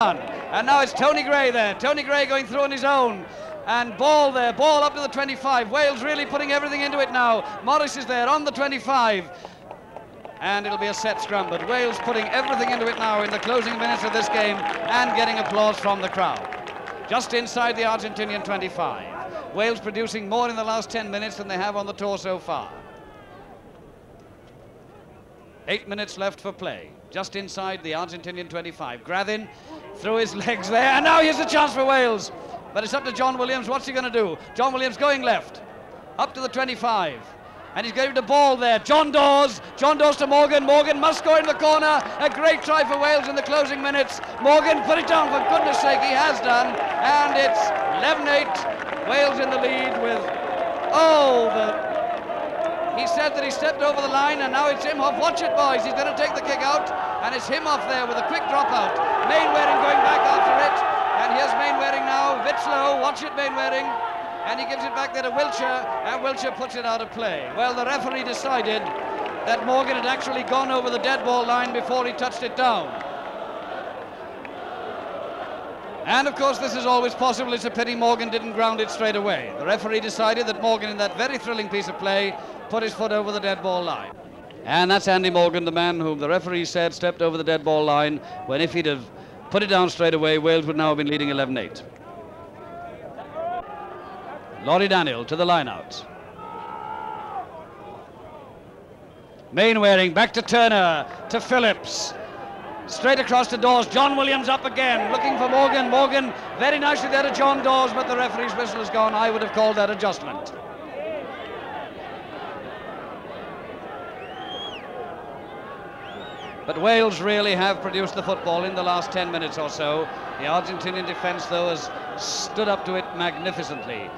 And now it's Tony Gray there. Tony Gray going through on his own. And ball there, ball up to the 25. Wales really putting everything into it now. Morris is there on the 25. And it'll be a set scrum, but Wales putting everything into it now in the closing minutes of this game and getting applause from the crowd. Just inside the Argentinian 25. Wales producing more in the last 10 minutes than they have on the tour so far. 8 minutes left for play. Just inside the Argentinian 25. Grathin through his legs there, and now here's a chance for Wales. But it's up to John Williams. What's he going to do? John Williams going left, up to the 25. And he's getting the ball there. John Dawes to Morgan. Morgan must score in the corner. A great try for Wales in the closing minutes. Morgan, put it down for goodness sake. He has done. And it's 11-8. Wales in the lead with, he said that he stepped over the line, and now it's Imhoff. Watch it, boys. He's going to take the kick out, and it's Imhoff there with a quick dropout. Mainwaring going back after it, and here's Mainwaring now. Witzlow, watch it, Mainwaring. And he gives it back there to Wiltshire, and Wiltshire puts it out of play. Well, the referee decided that Morgan had actually gone over the dead ball line before he touched it down. And of course, this is always possible. It's a pity Morgan didn't ground it straight away. The referee decided that Morgan, in that very thrilling piece of play, put his foot over the dead ball line. And that's Andy Morgan, the man whom the referee said stepped over the dead ball line, when if he'd have put it down straight away, Wales would now have been leading 11-8. Laurie Daniel to the line-out. Mainwaring back to Turner, to Phillips. Straight across to Dawes. John Williams up again, looking for Morgan. Morgan very nicely there to John Dawes, but the referee's whistle has gone. I would have called that adjustment. But Wales really have produced the football in the last 10 minutes or so. The Argentinian defence, though, has stood up to it magnificently.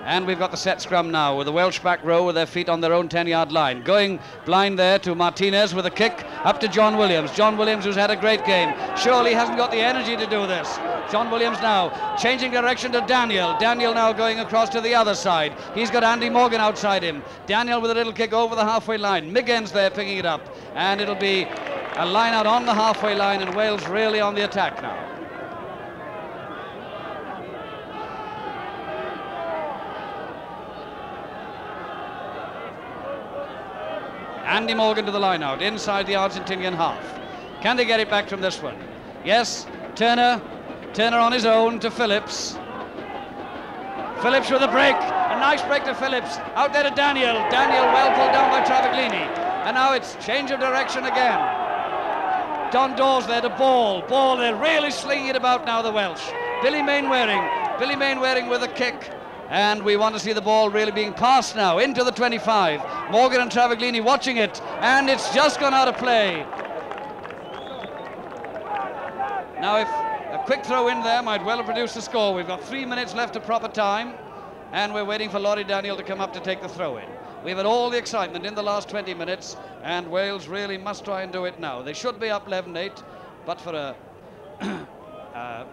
And we've got the set scrum now with the Welsh back row with their feet on their own 10-yard line. Going blind there to Martinez with a kick up to John Williams. John Williams, who's had a great game. Surely hasn't got the energy to do this. John Williams now changing direction to Daniel. Daniel now going across to the other side. He's got Andy Morgan outside him. Daniel with a little kick over the halfway line. Miggins there picking it up. And it'll be a line out on the halfway line, and Wales really on the attack now. Andy Morgan to the line out, inside the Argentinian half. Can they get it back from this one? Yes, Turner on his own to Phillips. Phillips with a break, a nice break to Phillips. Out there to Daniel. Daniel well pulled down by Travaglini. And now it's change of direction again. John Dawes there to Ball. Ball, they're really slinging it about now, the Welsh. Billy Mainwaring with a kick. And we want to see the ball really being passed now into the 25. Morgan and Travaglini watching it, and it's just gone out of play. Now, if a quick throw in there might well have produced a score. We've got 3 minutes left of proper time, and we're waiting for Laurie Daniel to come up to take the throw in. We've had all the excitement in the last 20 minutes, and Wales really must try and do it now. They should be up 11-8, but for a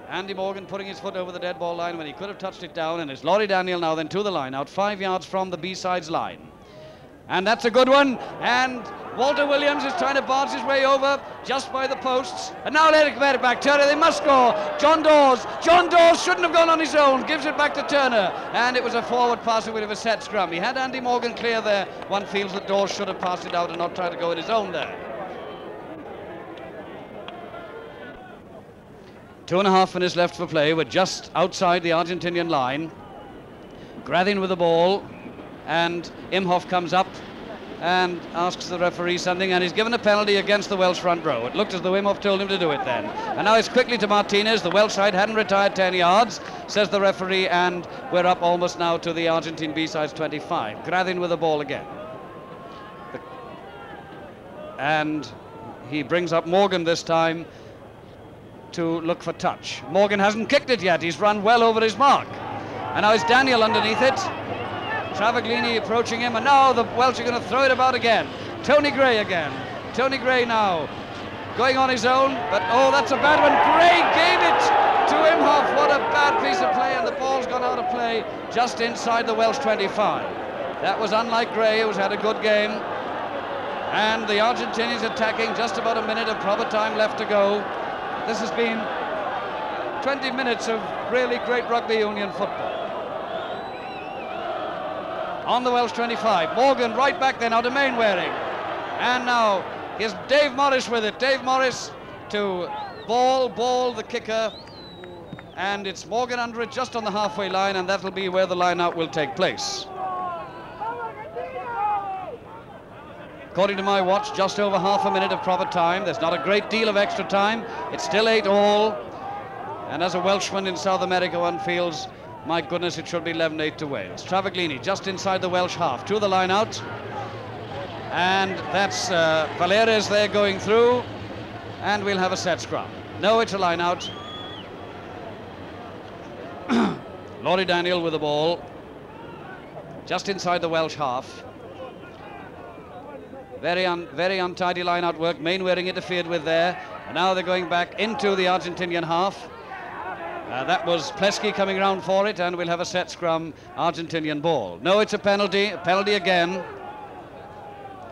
Andy Morgan putting his foot over the dead ball line when he could have touched it down, and it's Laurie Daniel now then to the line out 5 yards from the B-sides line. And that's a good one, and Walter Williams is trying to barge his way over just by the posts, and now let it back. Turner, they must score. John Dawes shouldn't have gone on his own, gives it back to Turner, and it was a forward pass with a set scrum. He had Andy Morgan clear there. One feels that Dawes should have passed it out and not tried to go on his own there. 2.5 minutes left for play. We're just outside the Argentinian line. Grathin with the ball, and Imhoff comes up and asks the referee something, and he's given a penalty against the Welsh front row. It looked as though Imhoff told him to do it then. And now it's quickly to Martinez. The Welsh side hadn't retired 10 yards, says the referee, and we're up almost now to the Argentine B-sides 25. Grathin with the ball again. And he brings up Morgan this time to look for touch. Morgan hasn't kicked it yet. He's run well over his mark. And now it's Daniel underneath it. Travaglini approaching him, and now the Welsh are going to throw it about again. Tony Gray again. Tony Gray now going on his own, but that's a bad one. Gray gave it to Imhoff. What a bad piece of play, and the ball's gone out of play just inside the Welsh 25. That was unlike Gray, who's had a good game. And the Argentinians attacking, just about a minute of proper time left to go. This has been 20 minutes of really great rugby union football. On the Welsh 25, Morgan right back there now to Mainwaring. And now here's Dave Morris with it. Dave Morris to Ball, the kicker. And it's Morgan under it just on the halfway line, and that'll be where the line out will take place. According to my watch, just over half a minute of proper time. There's not a great deal of extra time. It's still 8-all. And as a Welshman in South America, one feels, my goodness, it should be 11-8 to Wales. Travaglini just inside the Welsh half to the line out. And that's Valeres there going through. And we'll have a set scrum. No, it's a line out. Laurie Daniel with the ball. Just inside the Welsh half. Very untidy line-out work. Mainwaring interfered with there. And now they're going back into the Argentinian half. That was Plesky coming round for it, and we'll have a set scrum, Argentinian ball. No, it's a penalty again.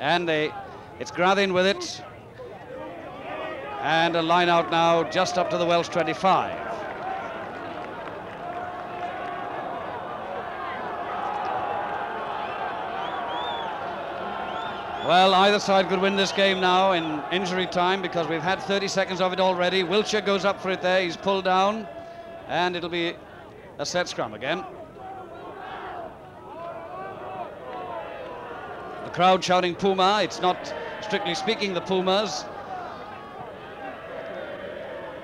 And it's Grathin with it. And a line-out now just up to the Welsh 25. Well, either side could win this game now in injury time because we've had 30 seconds of it already. Wiltshire goes up for it there. He's pulled down. And it'll be a set scrum again. The crowd shouting Puma. It's not, strictly speaking, the Pumas.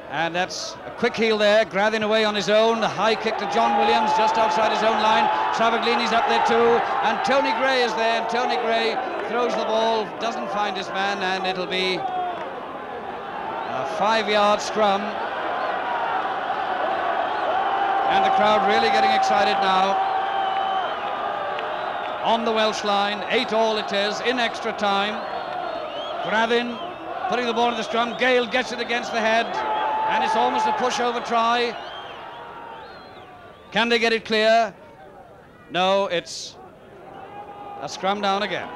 And that's a quick heel there. Grathin away on his own. The high kick to John Williams just outside his own line. Travaglini's up there too. And Tony Gray is there. And Tony Gray throws the ball, doesn't find his man, and it'll be a 5-yard scrum. And the crowd really getting excited now. On the Welsh line, 8-all it is, in extra time. Grathin putting the ball in the scrum. Gale gets it against the head, and it's almost a pushover try. Can they get it clear? No, it's a scrum down again.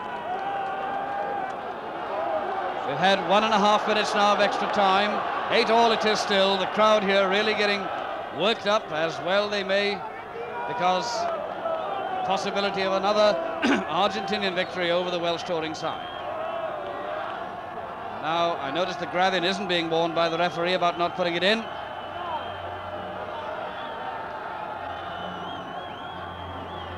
We've had 1.5 minutes now of extra time. 8-all it is still. The crowd here really getting worked up, as well they may, because possibility of another Argentinian victory over the Welsh touring side. Now, I notice that Grathin isn't being warned by the referee about not putting it in.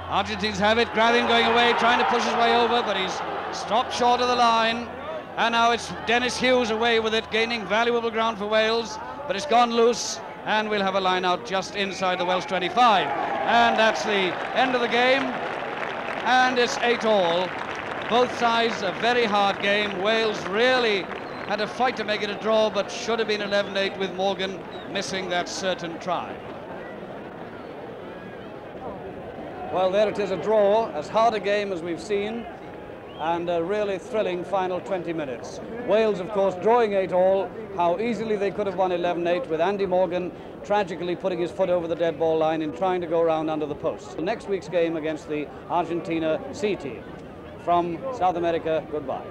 Argentines have it. Grathin going away, trying to push his way over, but he's stopped short of the line. And now it's Dennis Hughes away with it, gaining valuable ground for Wales, but it's gone loose, and we'll have a line out just inside the Welsh 25. And that's the end of the game, and it's 8-all. Both sides a very hard game. Wales really had a fight to make it a draw, but should have been 11-8 with Morgan missing that certain try. Well, there it is, a draw, as hard a game as we've seen, and a really thrilling final 20 minutes. Wales, of course, drawing 8-all. How easily they could have won 11-8 with Andy Morgan tragically putting his foot over the dead ball line in trying to go around under the post. Next week's game against the Argentina C team. From South America, goodbye.